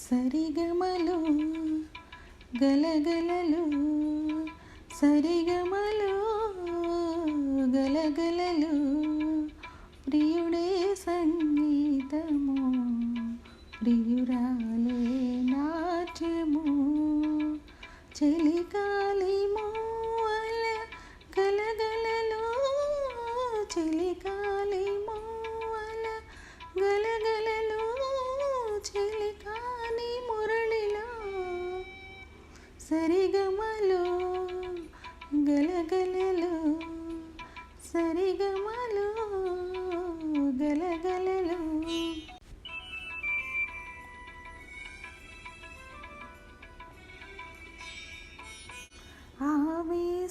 సరిగమలు గలగలలు సరిగమలు గలగలలు ప్రియుడే సంగీతము ప్రియురాలే నాట్యము చలికాలి మూవల గలగలలు చలికాలి మూవల గలగలలు చలికాని మురళిలో సరిగమలు గలగలలు సరిగమలు గలగలలు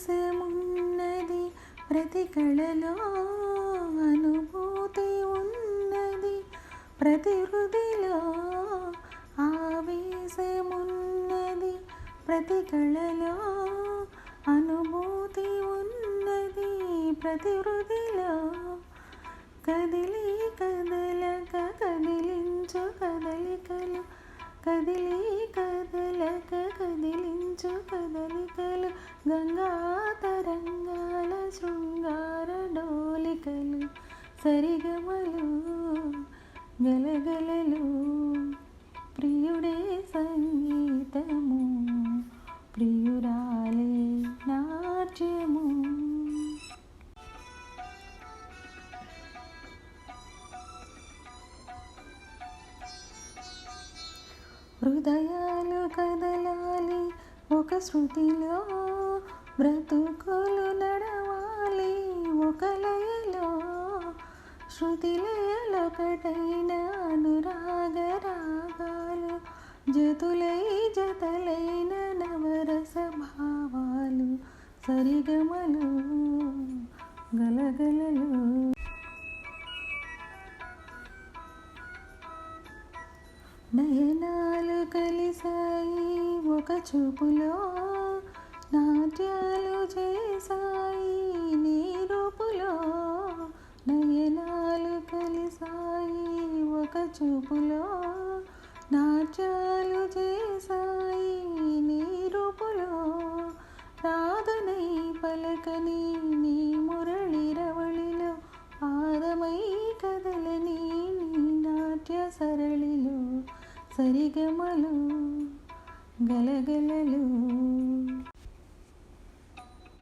ఆవేశమున్నది ప్రతి కళలో అనుభూతి ఉన్నది ప్రతి హృదిలో ఆవేశమున్నది ప్రతి కళలో అనుభూతి ఉన్నది ప్రతి హృదిలో కదిలి కదలక కదిలించు కదలికలు కదిలి కదలక కదిలించు కదలికలు గంగా తరంగాల శృంగార డోలికలు సరిగమలు గలగలలు ప్రియుడే సంగీతము ప్రియురాలే నాట్యము హృదయాలు కదలాలి ఒక శృతిలో బ్రతుకులు నడవాలి ఒక లయలో శృతిలయలొకటైన అనురాగ రాగాలు జతులై జతలైన నవరస భావాలు సరిగమలు గలగలలు నయనాలు కలిసాయి ఒక చూపులో నాట్యాలు చేసాయి నీ రూపులో నయనాలు కలిసాయి ఒక చూపులో నాట్యాలు చేసాయి నీ రూపులో రాధనై పలకని నీ మురళి రవళిలో పాదమై కదలని నీ నాట్య సరళిలో సరిగమలు గలగలలు